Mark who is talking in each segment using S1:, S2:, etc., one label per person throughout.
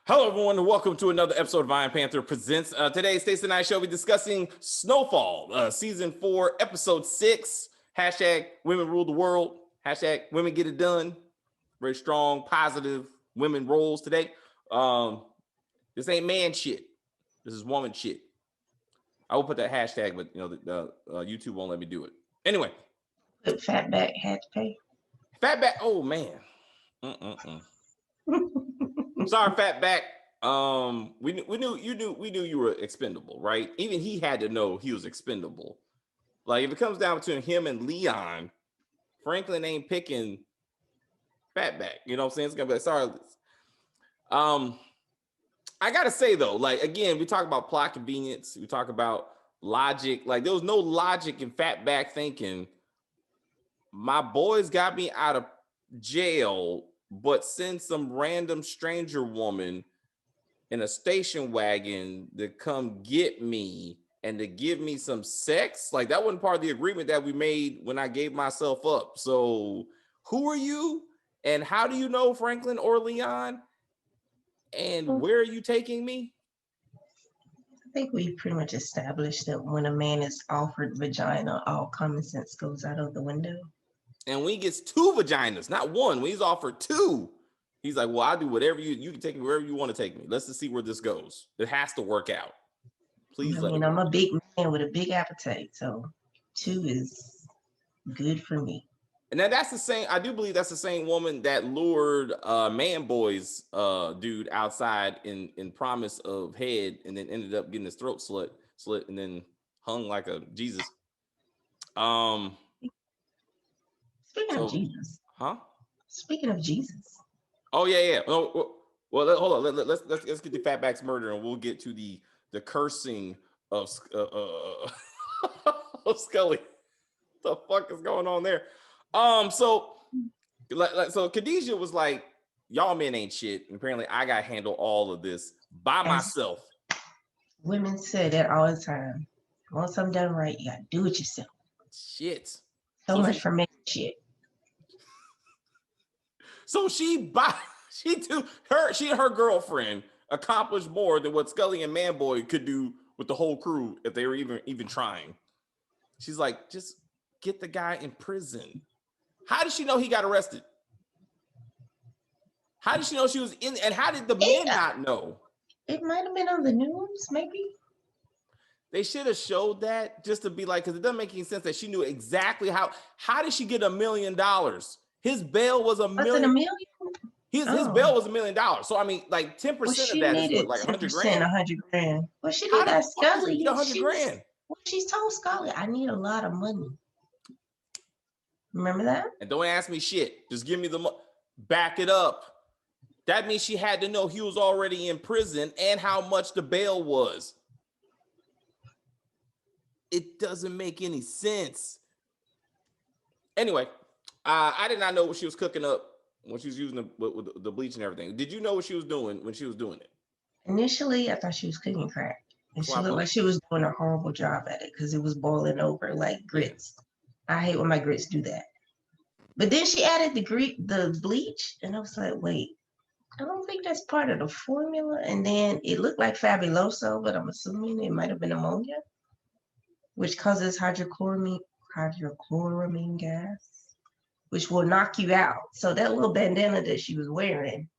S1: Hello, everyone, and welcome to another episode of Iron Panther Presents. Today, Stacey and I shall be discussing Snowfall, Season 4, Episode 6. Hashtag women rule the world. Hashtag women get it done. Very strong, positive women roles today. This ain't man shit. This is woman shit. I will put that hashtag, but YouTube won't let me do it. Anyway.
S2: But Fatback had to pay.
S1: Fatback, oh man. Sorry, Fatback. We knew you were expendable, right? Even he had to know he was expendable. Like if it comes down to him and Leon, Franklin ain't picking Fatback. You know what I'm saying? It's gonna be like, sorry. I gotta say though, like again, we talk about plot convenience, we talk about logic. Like there was no logic in Fatback thinking my boys got me out of jail, but send some random stranger woman in a station wagon to come get me and to give me some sex. Like that wasn't part of the agreement that we made when I gave myself up. So who are you and how do you know Franklin or Leon? And where are you taking me?
S2: I think we pretty much established that when a man is offered vagina, all common sense goes out of the window.
S1: And when he gets 2 vaginas, not one, when he's offered 2, he's like, well, I'll do whatever you can take me wherever you want to take me. Let's just see where this goes. It has to work out. Please.
S2: I mean, I'm a big man with a big appetite, so 2 is good for me.
S1: And then that's the same, I do believe that's the same woman that lured Man Boy's dude outside in promise of head and then ended up getting his throat slit and then hung like a Jesus.
S2: Speaking of Jesus.
S1: Huh?
S2: Speaking of Jesus.
S1: Oh, yeah. Oh, well, hold on. Let's get to Fatback's murder and we'll get to the cursing of of Scully. What the fuck is going on there? So Khadijah was like, y'all men ain't shit. And apparently I got to handle all of this by myself.
S2: Women say that all the time. Want something done right, you gotta do it yourself.
S1: Shit.
S2: So much for men shit.
S1: So she and her girlfriend accomplished more than what Scully and Manboy could do with the whole crew if they were even trying. She's like, just get the guy in prison. How did she know he got arrested? How did she know she was in? And how did the men not know?
S2: It might have been on the news, maybe.
S1: They should have showed that just to be like, because it doesn't make any sense that she knew exactly how. How did she get $1 million? His bail was $1 million.
S2: Was it $1 million?
S1: His bail was $1 million. So I mean, like 10% of that is what, like 100 grand.
S2: 100 grand. Well, she did that, Scully.
S1: 100 grand.
S2: Well, she's told Scully, I need a lot of money. Remember that?
S1: And don't ask me shit. Just give me the money. Back it up. That means she had to know he was already in prison and how much the bail was. It doesn't make any sense. Anyway, I did not know what she was cooking up when she was using the bleach and everything. Did you know what she was doing when she was doing it?
S2: Initially, I thought she was cooking crack. And she looked like she was doing a horrible job at it because it was boiling over like grits. I hate when my grits do that. But then she added the bleach, and I was like, wait, I don't think that's part of the formula. And then it looked like Fabuloso, but I'm assuming it might have been ammonia, which causes hydrochlorine gas, which will knock you out. So that little bandana that she was wearing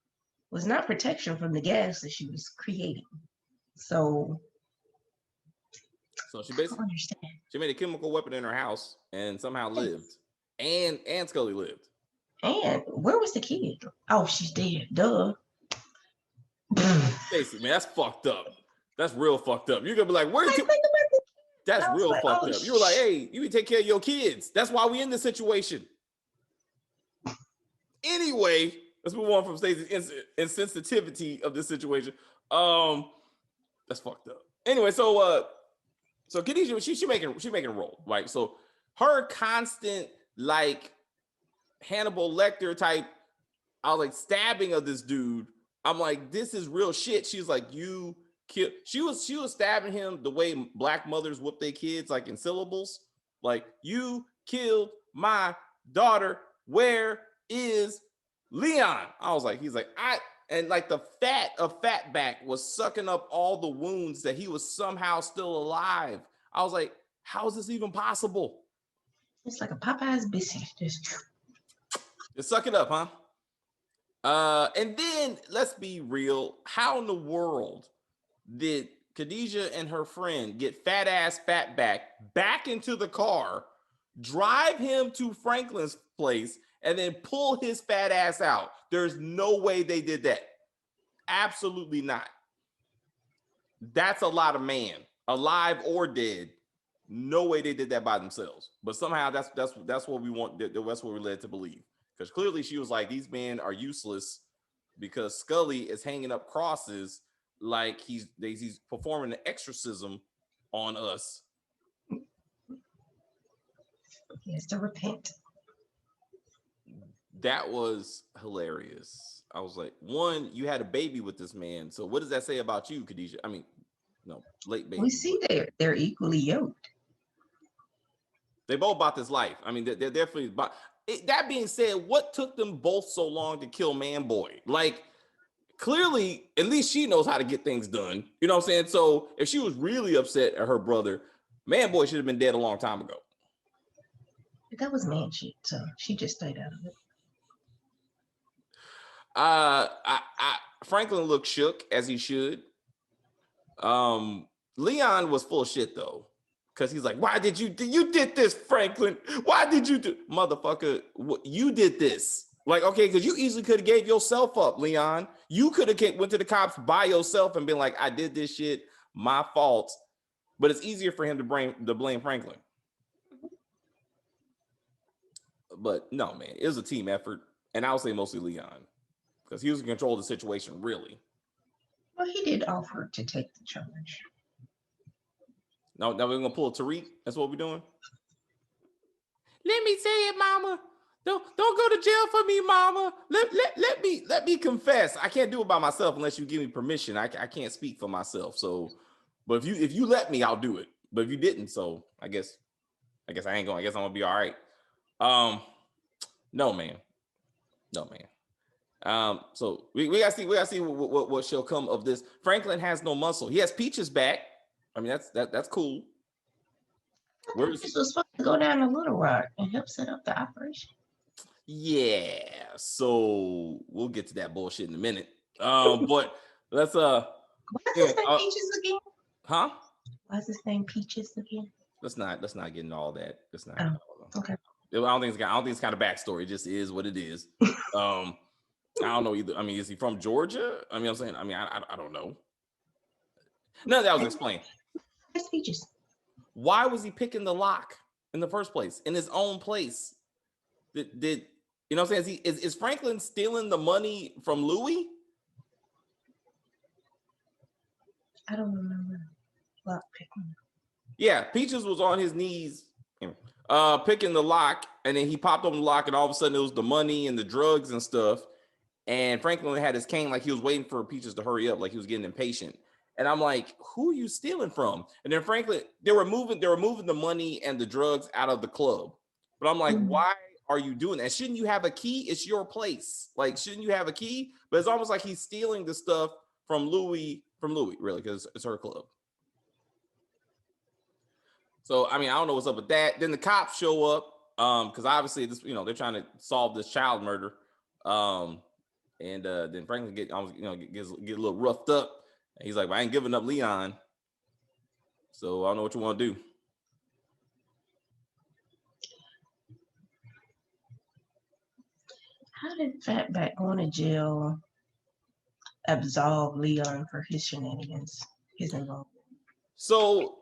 S2: was not protection from the gas that she was creating. So
S1: she basically she made a chemical weapon in her house and somehow lived. And Scully lived.
S2: And where was the kid? Oh, she's dead. Duh.
S1: Stacey, man, that's fucked up. That's real fucked up. You're gonna be like, where's That's real fucked up. You were like, hey, you need to take care of your kids. That's why we in this situation. Anyway, let's move on from Stacey's insensitivity of this situation. That's fucked up. Anyway, so Khadijah, she making a roll, right? So her constant like Hannibal Lecter type, I was like stabbing of this dude. I'm like, this is real shit. She's like, you kill. She was stabbing him the way black mothers whoop their kids, like in syllables. Like, you killed my daughter. Where is Leon? I was like, he's like, and like the fat of Fatback was sucking up all the wounds that he was somehow still alive. I was like, how is this even possible?
S2: It's like a Popeye's biscuit. Just
S1: suck it up, huh? And then let's be real. How in the world did Khadijah and her friend get fat ass Fatback back into the car, drive him to Franklin's place, and then pull his fat ass out? There's no way they did that. Absolutely not. That's a lot of man, alive or dead. No way they did that by themselves. But somehow that's what we want. That's what we're led to believe. Because clearly she was like, these men are useless because Scully is hanging up crosses like he's performing an exorcism on us.
S2: He has to repent.
S1: That was hilarious. I was like, one, you had a baby with this man. So what does that say about you, Khadijah? I mean, no, late baby.
S2: We see they're equally yoked.
S1: They both bought this life. I mean, they're definitely bought. That being said, what took them both so long to kill Man Boy? Like, clearly, at least she knows how to get things done. You know what I'm saying? So if she was really upset at her brother, Man Boy should have been dead a long time ago.
S2: But that was man shit, so she just stayed out of it.
S1: Franklin looked shook, as he should. Leon was full of shit though. Because he's like, why did you did this, Franklin? Why did you do, motherfucker? You did this. Like, okay, because you easily could have gave yourself up, Leon. You could have went to the cops by yourself and been like, I did this shit, my fault. But it's easier for him to blame Franklin. But no, man, it was a team effort. And I would say mostly Leon. Because he was in control of the situation, really.
S2: Well, he did offer to take the charge.
S1: Now we're gonna pull a Tariq. That's what we're doing. Let me say it, Mama. Don't go to jail for me, Mama. Let me confess. I can't do it by myself unless you give me permission. I can't speak for myself. So, but if you let me, I'll do it. But if you didn't, so I guess I ain't going. I guess I'm gonna be all right. No, man. So we gotta see what shall come of this. Franklin has no muscle. He has Peaches back. I mean, that's cool.
S2: This was supposed to go down to Little Rock and help set up the operation.
S1: Yeah, so we'll get to that bullshit in a minute. But let's
S2: Why is his name Peaches again?
S1: Huh?
S2: Why is his name Peaches again?
S1: Let's not get into all that. Let's not.
S2: Okay.
S1: I don't think it's kind of backstory. It just is what it is. I don't know either. I mean, is he from Georgia? I mean, I'm saying. I mean, I don't know. None of that was explained.
S2: That's Peaches.
S1: Why was he picking the lock in the first place in his own place? Did you know what I'm saying? Is Franklin stealing the money from Louie?
S2: I don't remember lock picking.
S1: Yeah, Peaches was on his knees picking the lock, and then he popped open the lock, and all of a sudden it was the money and the drugs and stuff. And Franklin had his cane like he was waiting for Peaches to hurry up, like he was getting impatient. And I'm like, who are you stealing from? And then Franklin, they were moving the money and the drugs out of the club. But I'm like, why are you doing that? Shouldn't you have a key? It's your place. Like, shouldn't you have a key? But it's almost like he's stealing the stuff from Louie, really, because it's her club. So, I mean, I don't know what's up with that. Then the cops show up because obviously this, they're trying to solve this child murder. And then Franklin gets a little roughed up. And he's like, well, I ain't giving up Leon. So I don't know what you want to do.
S2: How did Fatback going to jail absolve Leon for his shenanigans, his involvement?
S1: So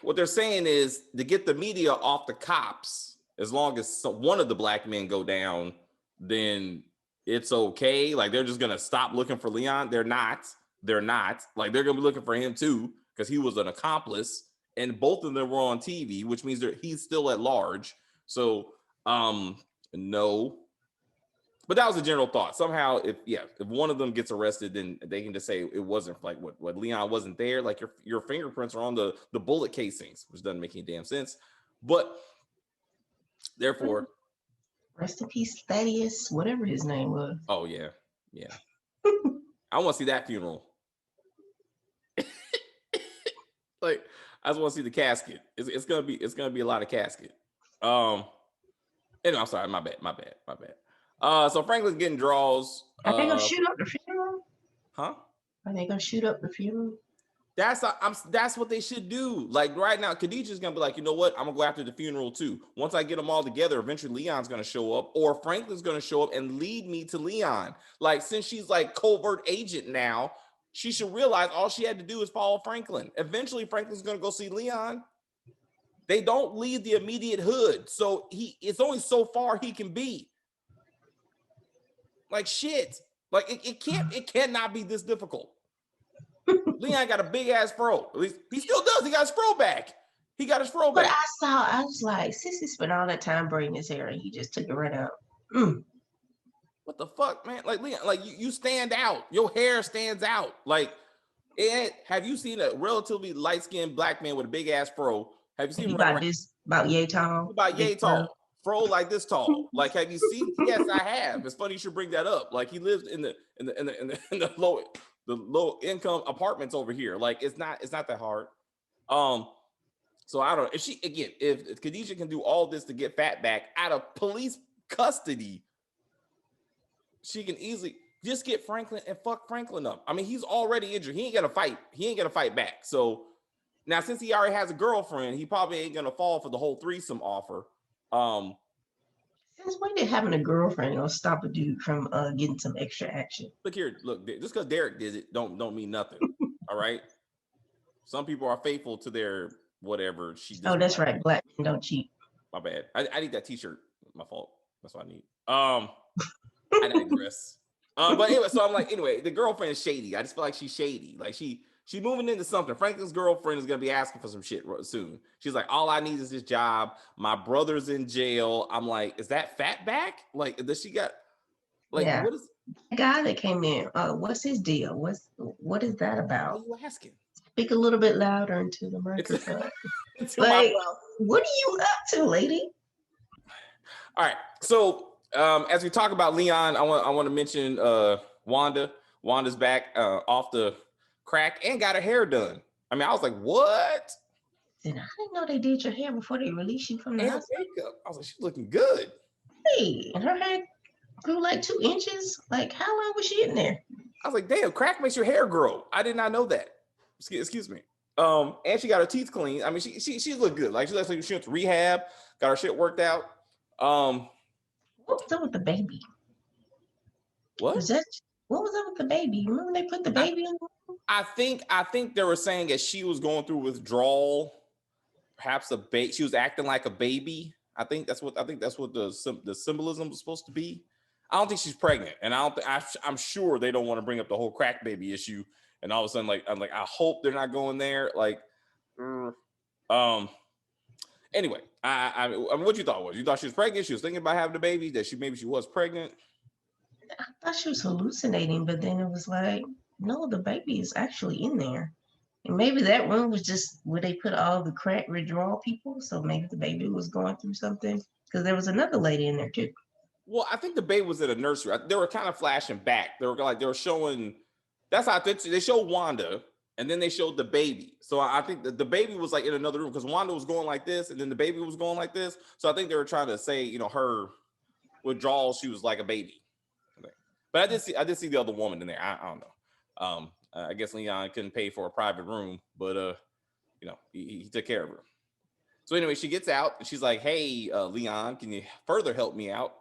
S1: what they're saying is to get the media off the cops, as long as one of the black men go down, then it's okay. Like, they're just going to stop looking for Leon. They're not. Like, they're going to be looking for him too, because he was an accomplice, and both of them were on TV, which means he's still at large. So, no. But that was a general thought. Somehow, if one of them gets arrested, then they can just say it wasn't like what Leon wasn't there. Like, your fingerprints are on the bullet casings, which doesn't make any damn sense. But therefore,
S2: rest in peace, Thaddeus, whatever his name was.
S1: Oh yeah. I want to see that funeral. Like, I just want to see the casket. It's gonna be a lot of casket. Anyway, I'm sorry, my bad. So Franklin's getting draws.
S2: Are they gonna shoot up the funeral?
S1: Huh?
S2: Are they gonna shoot up the funeral?
S1: That's what they should do. Like right now, Khadijah's gonna be like, you know what? I'm gonna go after the funeral too. Once I get them all together, eventually Leon's gonna show up, or Franklin's gonna show up and lead me to Leon. Like, since she's like covert agent now, she should realize all she had to do is follow Franklin. Eventually, Franklin's gonna go see Leon. They don't leave the immediate hood, so it's only so far he can be. Like, shit. Like, it cannot be this difficult. Leon got a big ass fro. At least he still does. He got his fro back. But
S2: back. I was like, Sissy spent all that time braiding his hair and he just took it right out.
S1: What the fuck, man? Like, Leon, like you stand out. Your hair stands out. Like, have you seen a relatively light-skinned black man with a big ass fro? Have you seen
S2: about yay tall?
S1: About yay tall. Fro like this tall. Like, have you seen? Yes, I have. It's funny you should bring that up. Like, he lives in the low income apartments over here. Like, it's not that hard. So I don't know if Khadijah can do all this to get Fat back out of police custody, she can easily just get Franklin and fuck Franklin up. I mean, he's already injured. He ain't gonna fight back. So now, since he already has a girlfriend, he probably ain't gonna fall for the whole threesome offer.
S2: Since when did having a girlfriend gonna stop a dude from getting some extra action?
S1: Look, just because Derek did it, don't mean nothing. All right. Some people are faithful to their whatever she does.
S2: Oh, that's right. Black men don't cheat.
S1: My bad. I need that t-shirt. My fault. That's what I need. I digress. But anyway, so I'm like, anyway, the girlfriend is shady. I just feel like she's shady. Like she's moving into something. Franklin's girlfriend is gonna be asking for some shit soon. She's like, all I need is this job. My brother's in jail. I'm like, is that Fat back? Like, does she got like what is
S2: the guy that came in? What's his deal? What is that about?
S1: What are you asking?
S2: Speak a little bit louder into the microphone. Like, what are you up to, lady?
S1: All right. So as we talk about Leon, I want to mention Wanda. Wanda's back off the crack and got her hair done. I mean, I was like, what?
S2: And I didn't know they did your hair before they released you from the hospital.
S1: Makeup. I was like, she's looking good.
S2: Hey, and her hair grew like 2 inches. Like, how long was she in there?
S1: I was like, damn, crack makes your hair grow. I did not know that. Excuse me. And she got her teeth clean. I mean, she looked good. Like, she looks like she went to rehab, got her shit worked out.
S2: What was up with the baby?
S1: What
S2: was up with the baby? You remember they put the baby in?
S1: I think they were saying that she was going through withdrawal, perhaps she was acting like a baby. I think that's what the symbolism was supposed to be. I don't think she's pregnant, and I'm sure they don't want to bring up the whole crack baby issue. And all of a sudden, I'm like, I hope they're not going there. Like, anyway, I mean, what you thought was? You thought she was pregnant? She was thinking about having a baby. That maybe she was pregnant.
S2: I thought she was hallucinating, but then it was like, no, the baby is actually in there. And maybe that room was just where they put all the crack withdrawal people. So maybe the baby was going through something, because there was another lady in there too.
S1: Well, I think the baby was at a nursery. They were kind of flashing back. They were showing. That's how they showed Wanda, and then they showed the baby. So I think the baby was like in another room, because Wanda was going like this, and then the baby was going like this. So I think they were trying to say, her withdrawal, she was like a baby. But I did see the other woman in there. I don't know. I guess Leon couldn't pay for a private room, but he took care of her. So anyway, she gets out and she's like, "Hey, Leon, can you further help me out?"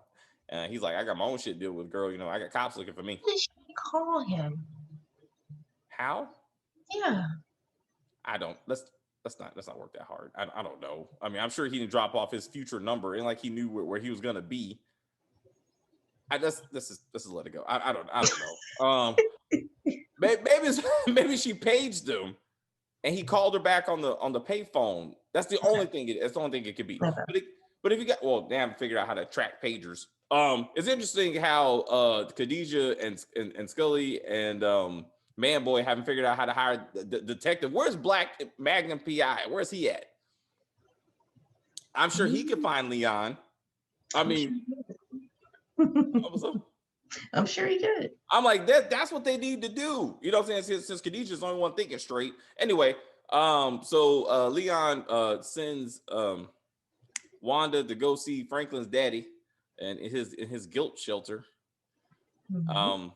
S1: And he's like, "I got my own shit to deal with, girl. I got cops looking for me."
S2: What did she call him?
S1: How?
S2: Yeah.
S1: I don't. Let's not work that hard. I don't know. I mean, I'm sure he didn't drop off his future number, and like he knew where he was gonna be. This is let it go. I don't know. Maybe she paged him, and he called her back on the payphone. That's the only thing. That's the only thing it could be. But if you got, they haven't figured out how to track pagers. It's interesting how Khadijah and Scully and Manboy haven't figured out how to hire the detective. Where's Black Magnum PI? Where's he at? I'm sure he could find Leon. I mean,
S2: I'm sure he could.
S1: I'm like, that's what they need to do. You know what I'm saying? Since Khadijah's the only one thinking straight. Anyway, Leon sends Wanda to go see Franklin's daddy and in his guilt shelter.
S2: Mm-hmm.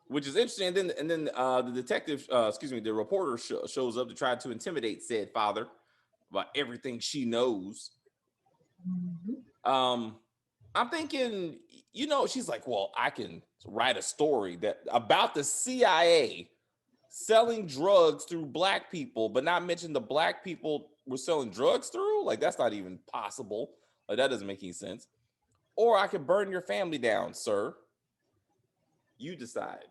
S1: Which is interesting. And then the detective, the reporter shows up to try to intimidate said father about everything she knows.
S2: Mm-hmm.
S1: I'm thinking, she's like, well, I can write a story that about the CIA selling drugs through black people, but not mention the black people were selling drugs through. Like, that's not even possible. Like, that doesn't make any sense. Or I could burn your family down, sir. You decide.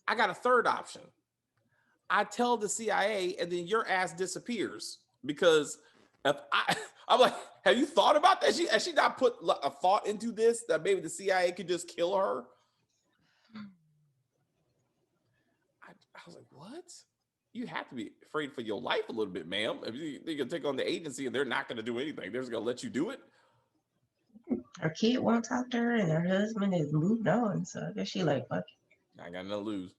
S1: I got a third option. I tell the CIA and then your ass disappears, because I'm like, have you thought about that? Has she not put a thought into this, that maybe the CIA could just kill her? I was like, what? You have to be afraid for your life a little bit, ma'am. If you can take on the agency and they're not going to do anything, they're just going to let you do it.
S2: Her kid won't talk to her, and her husband is moved on. So I guess she like, fuck it.
S1: I got nothing to lose.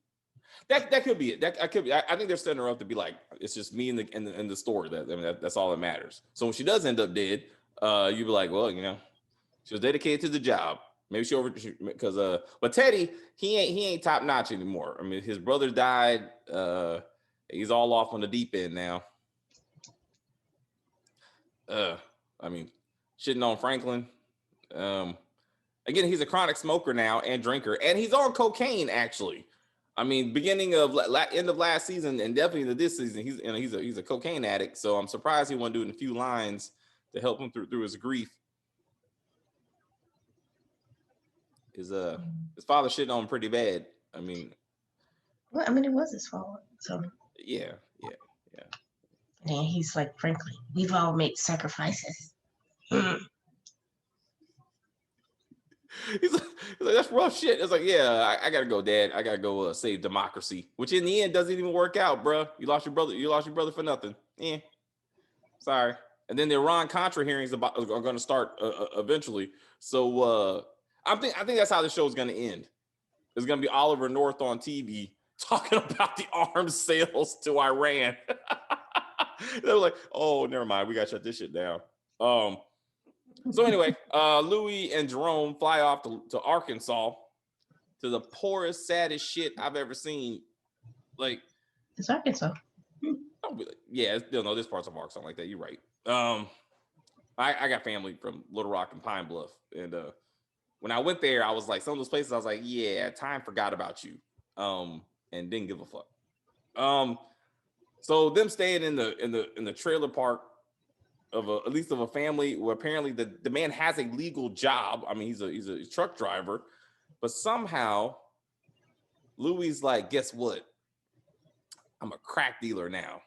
S1: That could be it. That could be. I think they're setting her up to be like, it's just me in the story. That's all that matters. So when she does end up dead, you'd be like, well, she was dedicated to the job. Maybe but Teddy, he ain't top notch anymore. I mean, his brother died. He's all off on the deep end now. I mean, shitting on Franklin. Again, he's a chronic smoker now and drinker, and he's on cocaine actually. I mean, beginning of end of last season and definitely this season, he's a cocaine addict. So I'm surprised he wasn't doing a few lines to help him through his grief. His father shitting on him pretty bad. I mean,
S2: well, I mean, it was his fault. So
S1: yeah.
S2: And he's like, frankly, we've all made sacrifices.
S1: He's like, that's rough shit. It's like, yeah, I gotta go, Dad. I gotta go save democracy, which in the end doesn't even work out, bro. You lost your brother for nothing. Yeah, sorry. And then the Iran-Contra hearings are going to start eventually. So I think that's how the show is going to end. It's going to be Oliver North on TV talking about the arms sales to Iran. They're like, oh, never mind. We got to shut this shit down. So anyway, Louie and Jerome fly off to Arkansas, to the poorest, saddest shit I've ever seen. Like,
S2: it's Arkansas.
S1: Yeah, no, this part's of Arkansas, something like that. You're right. I got family from Little Rock and Pine Bluff, and when I went there, I was like, some of those places, I was like, yeah, time forgot about you, and didn't give a fuck. So them staying in the trailer park of at least of a family where apparently the man has a legal job. I mean, he's a truck driver, but somehow Louie's like, guess what? I'm a crack dealer now.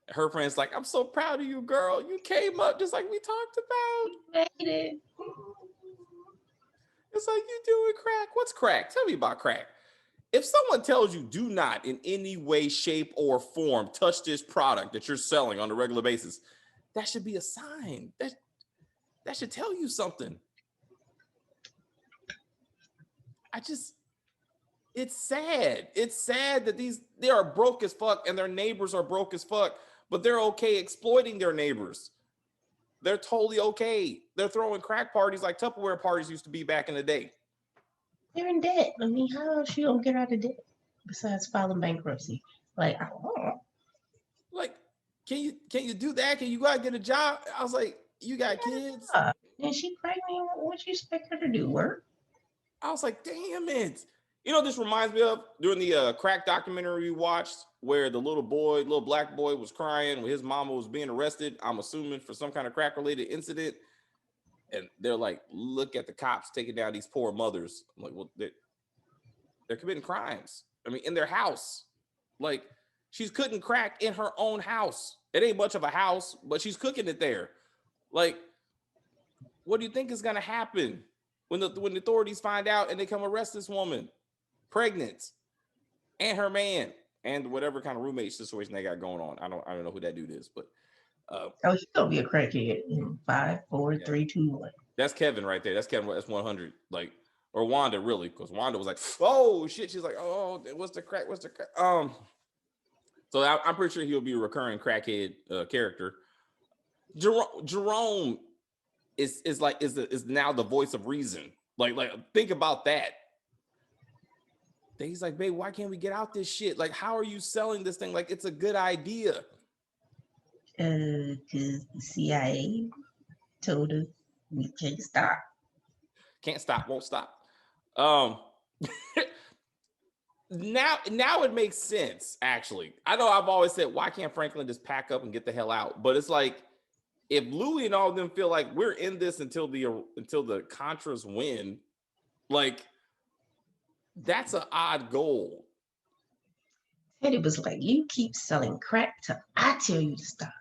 S1: Her friend's like, I'm so proud of you, girl. You came up just like we talked about.
S2: You made it.
S1: It's like, you doing crack. What's crack? Tell me about crack. If someone tells you do not in any way, shape, or form touch this product that you're selling on a regular basis, that should be a sign. That should tell you something. It's sad. It's sad that they are broke as fuck and their neighbors are broke as fuck, but they're okay exploiting their neighbors. They're totally okay. They're throwing crack parties like Tupperware parties used to be back in the day.
S2: They're in debt. I mean, how else you gonna get out of debt besides filing bankruptcy? Like, I don't know.
S1: Like, can you do that? Can you go out and get a job? I was like, you got kids?
S2: And she pregnant. What you expect her to do? Work?
S1: I was like, damn it. You know, this reminds me of during the crack documentary we watched where the little black boy was crying when his mama was being arrested, I'm assuming for some kind of crack related incident. And they're like, look at the cops taking down these poor mothers. I'm like, well, they're committing crimes. I mean, in their house. Like, she's cooking crack in her own house. It ain't much of a house, but she's cooking it there. Like, what do you think is going to happen when the authorities find out and they come arrest this woman? Pregnant, and her man, and whatever kind of roommate situation they got going on. I don't know who that dude is, but
S2: he's gonna be a crackhead in 5, 4, 3, 2, 1.
S1: That's Kevin right there. That's Kevin. That's 100. Like, or Wanda really, because Wanda was like, oh shit. She's like, oh, what's the crack? What's the crack? So I'm pretty sure he'll be a recurring crackhead character. Jerome is now the voice of reason. Like think about that. He's like, babe, why can't we get out this shit? Like, how are you selling this thing? Like, it's a good idea.
S2: Because the CIA told us we can't stop.
S1: Can't stop, won't stop. Now it makes sense, actually. I know I've always said, why can't Franklin just pack up and get the hell out? But it's like, if Louie and all of them feel like we're in this until the Contras win, like, that's an odd goal.
S2: Teddy was like, you keep selling crack till I tell you to stop.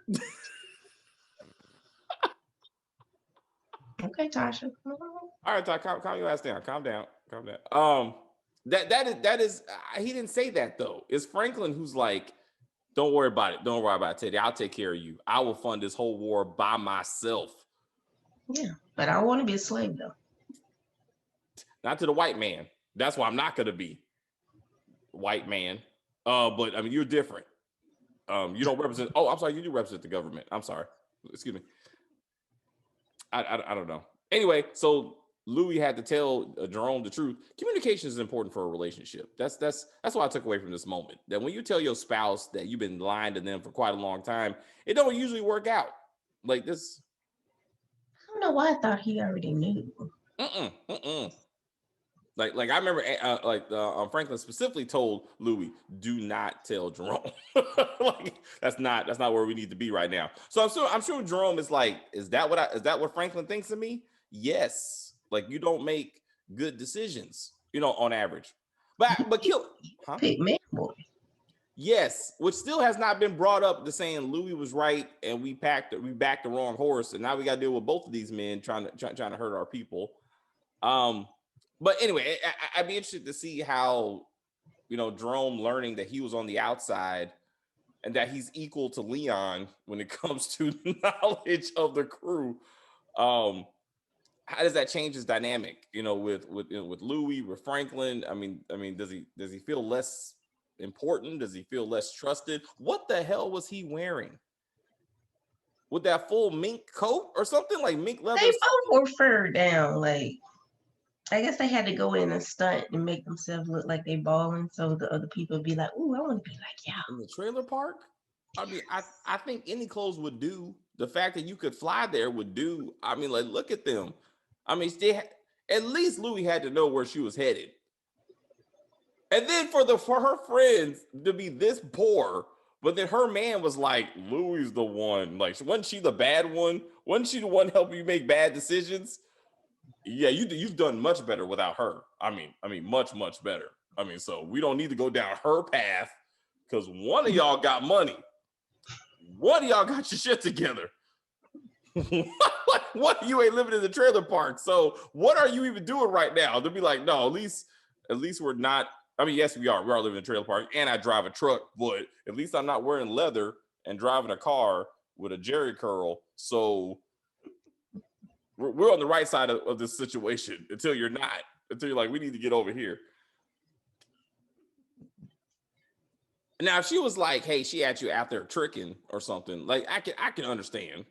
S2: Okay, Tasha.
S1: All right, Tasha, calm your ass down. Calm down. That is he didn't say that though. It's Franklin who's like, don't worry about it. Don't worry about it, Teddy. I'll take care of you. I will fund this whole war by myself.
S2: Yeah, but I want to be a slave though.
S1: Not to the white man. That's why I'm not gonna be white man. But I mean, you're different. You don't represent. Oh, I'm sorry. You do represent the government. I'm sorry. Excuse me. I don't know. Anyway, so Louie had to tell Jerome the truth. Communication is important for a relationship. That's what I took away from this moment. That when you tell your spouse that you've been lying to them for quite a long time, it don't usually work out. Like this.
S2: I don't know why I thought he already knew.
S1: Like I remember, Franklin specifically told Louie, "Do not tell Jerome." Like that's not where we need to be right now. So I'm sure Jerome is like, is that what Franklin thinks of me? Yes. Like you don't make good decisions, on average. But kill, huh?
S2: Pick man boy.
S1: Yes, which still has not been brought up to saying Louie was right and we backed the wrong horse, and now we got to deal with both of these men trying to hurt our people. But anyway, I'd be interested to see how, Jerome learning that he was on the outside and that he's equal to Leon when it comes to knowledge of the crew. How does that change his dynamic? With Louie, with Franklin. I mean, does he feel less important? Does he feel less trusted? What the hell was he wearing? With that full mink coat or something, like mink leather?
S2: They both were fur down, like. I guess they had to go in and stunt and make themselves look like they balling, so the other people be like, "Ooh, I want to be like y'all."
S1: In the trailer park, I mean, I think any clothes would do. The fact that you could fly there would do. I mean, like, look at them. I mean, at least Louie had to know where she was headed, and then for her friends to be this poor, but then her man was like, "Louie's the one." Like, wasn't she the bad one? Wasn't she the one helping you make bad decisions? Yeah, you've done much better without her. I mean, much, much better. I mean, so we don't need to go down her path because one of y'all got money. One of y'all got your shit together. One of you ain't living in the trailer park. So what are you even doing right now? They'll be like, no, at least we're not. I mean, yes, we are. We are living in a trailer park and I drive a truck, but at least I'm not wearing leather and driving a car with a jerry curl. So we're on the right side of this situation until you're not. Until you're like, we need to get over here. Now, if she was like, hey, she had you out there tricking or something, like I can understand.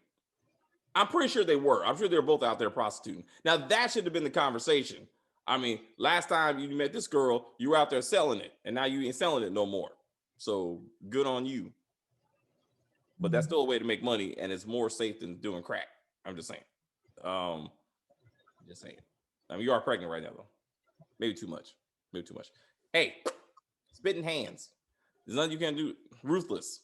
S1: I'm pretty sure they were. I'm sure they were both out there prostituting. Now, that should have been the conversation. I mean, last time you met this girl, you were out there selling it, and now you ain't selling it no more. So good on you. But that's still a way to make money, and it's more safe than doing crack. I'm just saying. Just saying. I mean, you are pregnant right now, though. Maybe too much. Hey, spitting hands. There's nothing you can do. Ruthless.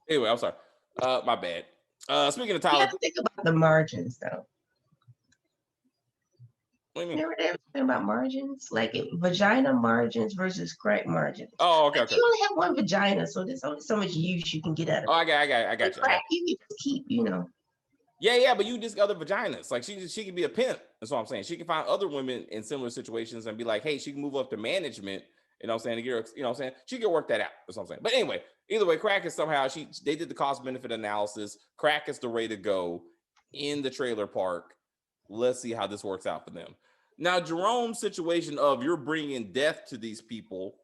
S1: Anyway, I'm sorry. My bad. Speaking of Tyler,
S2: You gotta think about the margins, though.
S1: What do you mean?
S2: Remember they were talking about margins, like vagina margins versus crack margins.
S1: Oh, okay,
S2: like
S1: okay.
S2: You only have one vagina, so there's only so much use you can get out of it.
S1: Oh, I got you.
S2: Crack, you can just keep,
S1: Yeah, but you just other vaginas. Like she can be a pimp. That's what I'm saying. She can find other women in similar situations and be like, hey, she can move up to management You know what I'm saying? To get her, you know what I'm saying? She can work that out. That's what I'm saying. But anyway, either way, crack is somehow they did the cost benefit analysis. Crack is the way to go in the trailer park. Let's see how this works out for them. Now, Jerome's situation of you're bringing death to these people.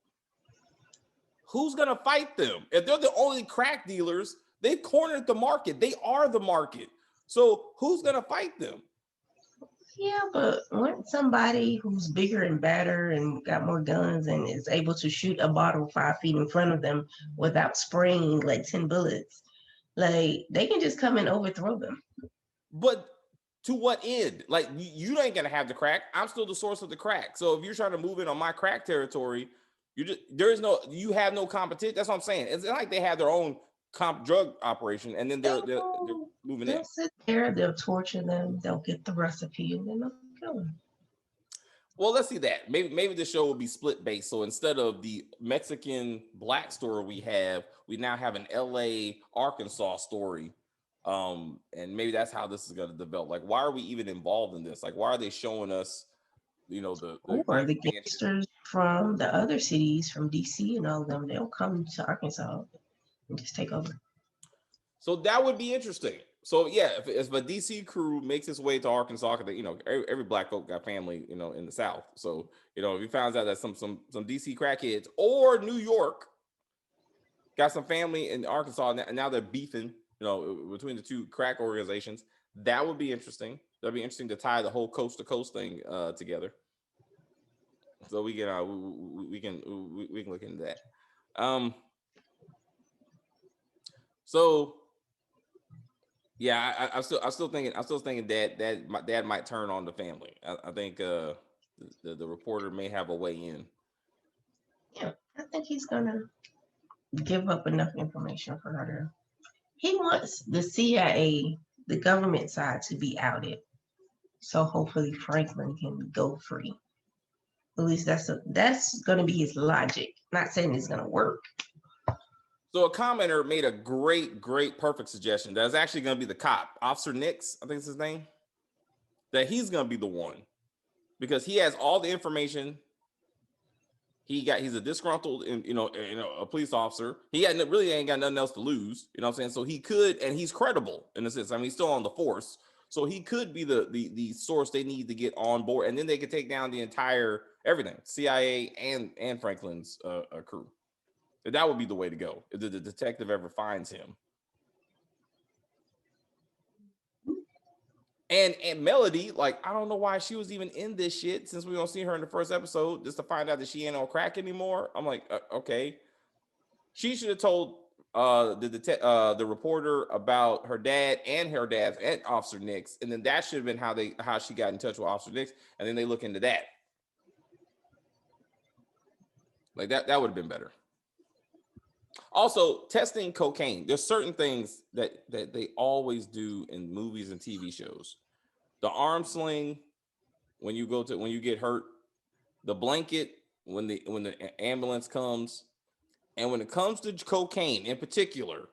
S1: Who's gonna fight them? If they're the only crack dealers, they've cornered the market. They are the market. So who's gonna fight them?
S2: Yeah, but when somebody who's bigger and badder and got more guns and is able to shoot a bottle 5 feet in front of them without spraying like 10 bullets, like they can just come and overthrow them.
S1: But to what end? Like you ain't gonna have the crack. I'm still the source of the crack. So if you're trying to move in on my crack territory, you have no competition. That's what I'm saying. It's not like they have their own drug operation and then they're moving in.
S2: They'll sit there, they'll torture them, they'll get the recipe, and then they'll kill them.
S1: Well, let's see that. Maybe the show will be split based. So instead of the Mexican black story we now have an LA, Arkansas story. And maybe that's how this is going to develop. Like, why are we even involved in this? Like, why are they showing us, the
S2: or the gangsters from the other cities, from DC and all of them, they'll come to Arkansas and just take over.
S1: So that would be interesting. So yeah, if a DC crew makes its way to Arkansas, because every black folk got family, in the South. So if he finds out that some DC crackheads or New York got some family in Arkansas, and now they're beefing, between the two crack organizations, that would be interesting. That'd be interesting to tie the whole coast to coast thing together. So we can look into that. So. Yeah, I'm still thinking that my dad might turn on the family. I think the reporter may have a way in.
S2: Yeah, I think he's gonna give up enough information for her to. He wants the CIA, the government side, to be outed, so hopefully Franklin can go free. At least that's gonna be his logic. Not saying it's gonna work.
S1: So a commenter made a great, perfect suggestion. That's actually going to be the cop, Officer Nix, I think it's his name. That he's going to be the one because he has all the information. He's a disgruntled, a police officer. He really ain't got nothing else to lose. You know what I'm saying? So he could, and he's credible in a sense. I mean, he's still on the force, so he could be the source they need to get on board, and then they could take down the entire everything, CIA and Franklin's crew. That would be the way to go if the detective ever finds him. And Melody, like, I don't know why she was even in this shit since we don't see her in the first episode, just to find out that she ain't on crack anymore. I'm like, okay. She should have told the reporter about her dad and Officer Nix, and then that should have been how she got in touch with Officer Nix, and then they look into that. Like that would have been better. Also, testing cocaine. There's certain things that they always do in movies and TV shows. The arm sling when you get hurt, the blanket when the ambulance comes, and when it comes to cocaine in particular,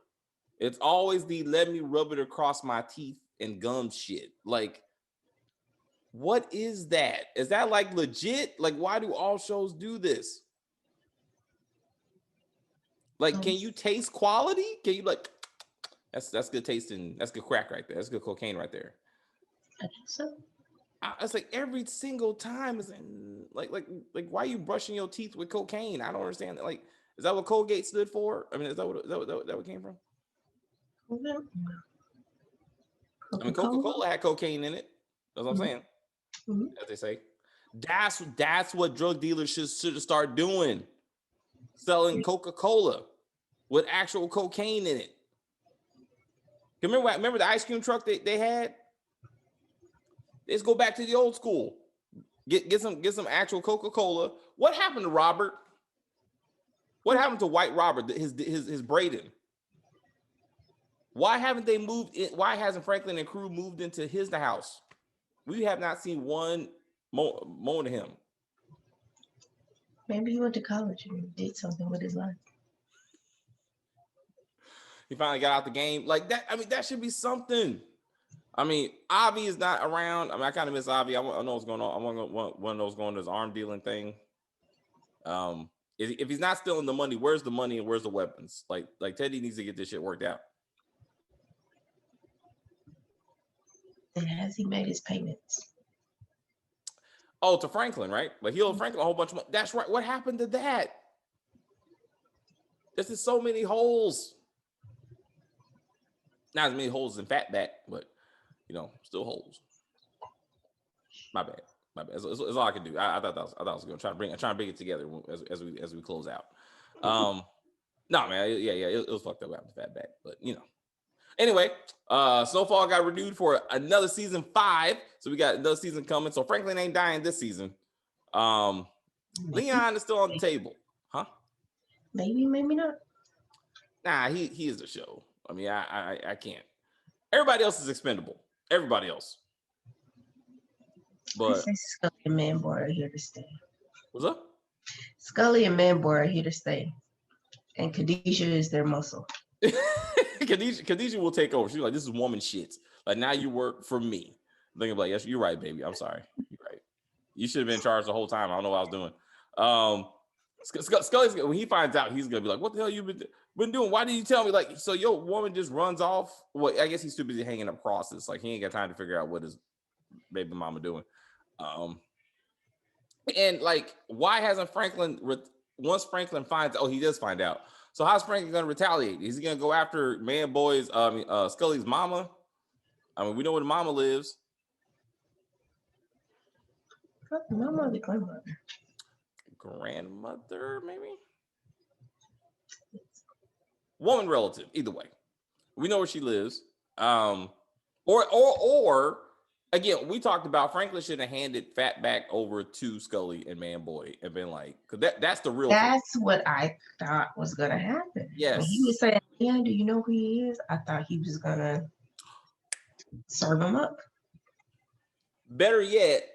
S1: it's always the let me rub it across my teeth and gum shit. Like, what is that? Is that like legit? Like, why do all shows do this? Like, can you taste quality? Can you like, that's good tasting. That's good crack right there. That's good cocaine right there.
S2: I think so.
S1: It's like every single time is like why are you brushing your teeth with cocaine? I don't understand that. Like, is that what Colgate stood for? I mean, is that what came from? I mean, Coca-Cola had cocaine in it. That's what I'm saying. Mm-hmm. As they say, that's what drug dealers should start doing. Selling Coca-Cola with actual cocaine in it. Remember the ice cream truck they had? Let's go back to the old school. Get some actual Coca-Cola. What happened to Robert? What happened to White Robert? His Braden. Why haven't they moved in? Why hasn't Franklin and crew moved into his house? We have not seen one moment of him.
S2: Maybe he went to college and did something with his life.
S1: He finally got out the game like that. I mean, that should be something. I mean, Avi is not around. I mean, I kind of miss Avi. I know what's going on. I want one of those going to his arm dealing thing. If he's not stealing the money, where's the money and where's the weapons? Like Teddy needs to get this shit worked out.
S2: And has he made his payments?
S1: Oh, to Franklin, right? Like he owed Franklin a whole bunch of money. That's right. What happened to that? There's just so many holes. Not as many holes in Fatback, but still holes. My bad. That's all I can do. I thought I was going to try to bring it together as we close out. No, man, yeah, it was fucked up after Fatback, but Anyway, Snowfall got renewed for another season 5, so we got another season coming. So Franklin ain't dying this season. Leon is still on the table, huh?
S2: Maybe not.
S1: Nah, he is the show. I mean, I can't. Everybody else is expendable. Everybody else. But
S2: Scully and Manboy are here to stay.
S1: What's up?
S2: Scully and Manboy are here to stay, and Khadijah is their muscle.
S1: Khadijah will take over. She's like, this is woman shit. Like, now you work for me. Thinking like, yes, you're right, baby. I'm sorry. You're right. You should have been in charge the whole time. I don't know what I was doing. Scully's, when he finds out, he's gonna be like, what the hell you been doing? Why didn't you tell me? Like, so your woman just runs off. Well, I guess he's too busy hanging up crosses. Like, he ain't got time to figure out what his baby mama doing. And like, why hasn't Franklin, once Franklin finds, he does find out. So how's Franklin gonna retaliate? Is he gonna go after Scully's mama? I mean, we know where the mama lives.
S2: Mama or the grandmother?
S1: Grandmother, maybe? Woman relative, either way. We know where she lives. Or again, we talked about Franklin should have handed Fatback over to Scully and Manboy and been like, because that's the real.
S2: That's what I thought was gonna happen.
S1: Yes.
S2: When he was saying, "Yeah, do you know who he is?" I thought he was gonna serve him up.
S1: Better yet,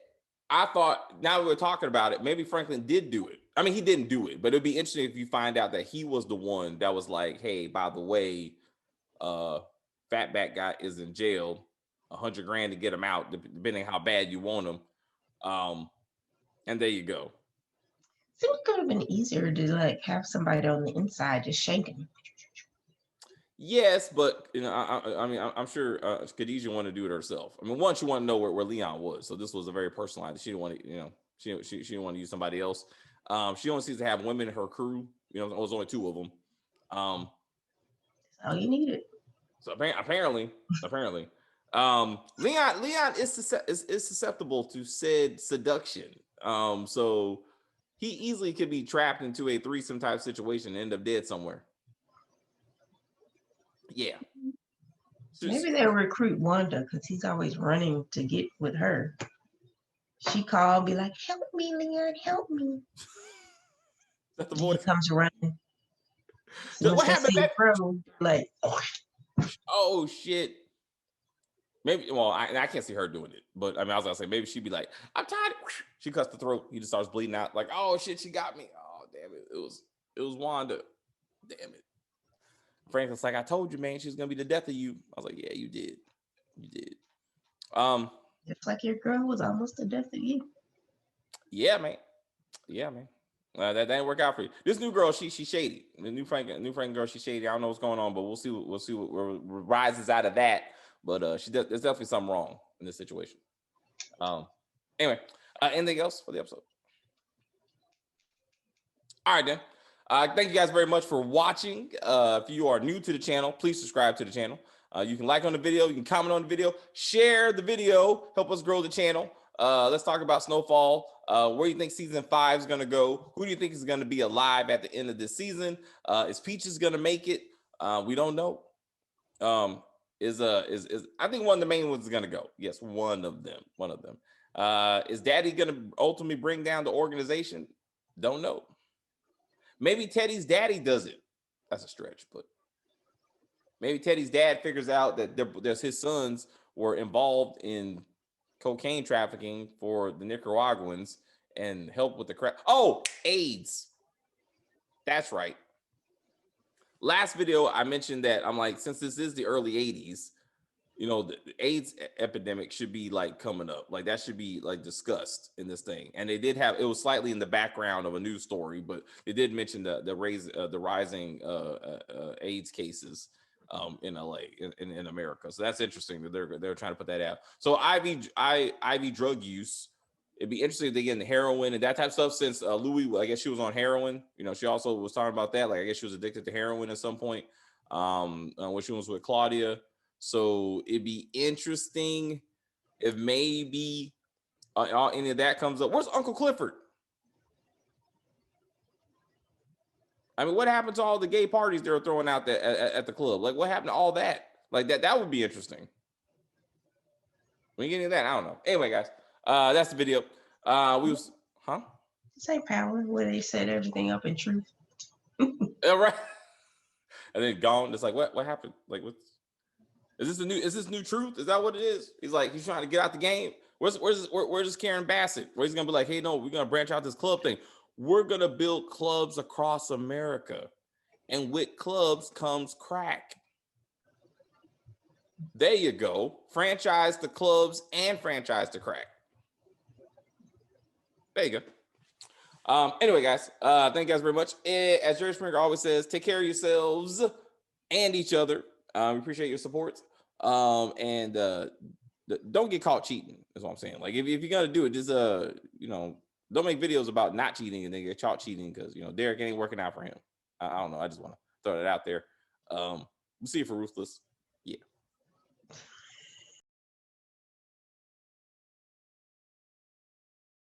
S1: I thought, now we're talking about it, maybe Franklin did do it. I mean, he didn't do it, but it'd be interesting if you find out that he was the one that was like, hey, by the way, Fatback guy is in jail, $100,000 to get him out, depending how bad you want him. And there you go.
S2: See, it could have been easier to like have somebody on the inside just shaking.
S1: Yes, but I'm sure Khadijah wanted to do it herself. I mean, one, she wanted to know where Leon was, so this was a very personalized. She didn't want to, she didn't want to use somebody else. She only seems to have women in her crew. It was only 2 of them.
S2: That's all you needed.
S1: So apparently, Leon is susceptible to said seduction. So he easily could be trapped into a threesome type situation and end up dead somewhere. Yeah.
S2: Maybe they'll recruit Wanda because he's always running to get with her. She called, be like, "Help me, Leon, help me."
S1: That's the voice.
S2: He comes running.
S1: So what happened?
S2: Like,
S1: oh shit. Maybe. Well, I can't see her doing it, but I mean, I was gonna say maybe she'd be like, "I'm tired." She cuts the throat. He just starts bleeding out. Like, oh shit, she got me. Oh damn it! It was Wanda. Damn it. Franklin's like, I told you, man, she's gonna be the death of you. I was like, yeah, you did.
S2: Just like your girl was almost the death of you.
S1: Yeah, man. That didn't work out for you. This new girl, she's shady. The new Franklin girl, she's shady. I don't know what's going on, but we'll see what rises out of that. But there's definitely something wrong in this situation. Anyway, anything else for the episode? All right, then. Thank you guys very much for watching. If you are new to the channel, please subscribe to the channel. You can like on the video, you can comment on the video, share the video, help us grow the channel. Let's talk about Snowfall. Where do you think season 5 is going to go? Who do you think is going to be alive at the end of this season? Is Peaches going to make it? We don't know. I think one of the main ones is going to go. Yes, one of them. Is Daddy going to ultimately bring down the organization? Don't know. Maybe Teddy's daddy does it. That's a stretch, but maybe Teddy's dad figures out that there's his sons were involved in cocaine trafficking for the Nicaraguans and help with the crap. Oh, AIDS. That's right. Last video, I mentioned that I'm like, since this is the early 80s, you know, the AIDS epidemic should be like coming up, like that should be like discussed in this thing. And they did have, it was slightly in the background of a news story, but they did mention the rising AIDS cases in LA, in America. So that's interesting that they're trying to put that out. So IV drug use. It'd be interesting if they get into heroin and that type of stuff. Since Louie, I guess she was on heroin. You know, she also was talking about that. Like, I guess she was addicted to heroin at some point when she was with Claudia. So it'd be interesting if maybe any of that comes up. Where's Uncle Clifford? I mean, what happened to all the gay parties they were throwing out there at the club? Like, what happened to all that? Like that would be interesting. We get into that. I don't know. Anyway, guys, that's the video.
S2: St. Power, where they set everything up in truth.
S1: All right. And then gone. It's like, what happened? Like, is this new truth? Is that what it is? He's like, he's trying to get out the game. Where's Karen Bassett? Where he's gonna be like, hey, no, we're gonna branch out this club thing. We're gonna build clubs across America, and with clubs comes crack. There you go. Franchise the clubs and franchise the crack. There you go. Anyway, guys, thank you guys very much. As Jerry Springer always says, take care of yourselves and each other. We appreciate your support. And don't get caught cheating, is what I'm saying. Like, if you're gonna do it, just don't make videos about not cheating and then get caught cheating because Derek ain't working out for him. I don't know. I just want to throw that out there. We'll see you for Ruthless. Yeah.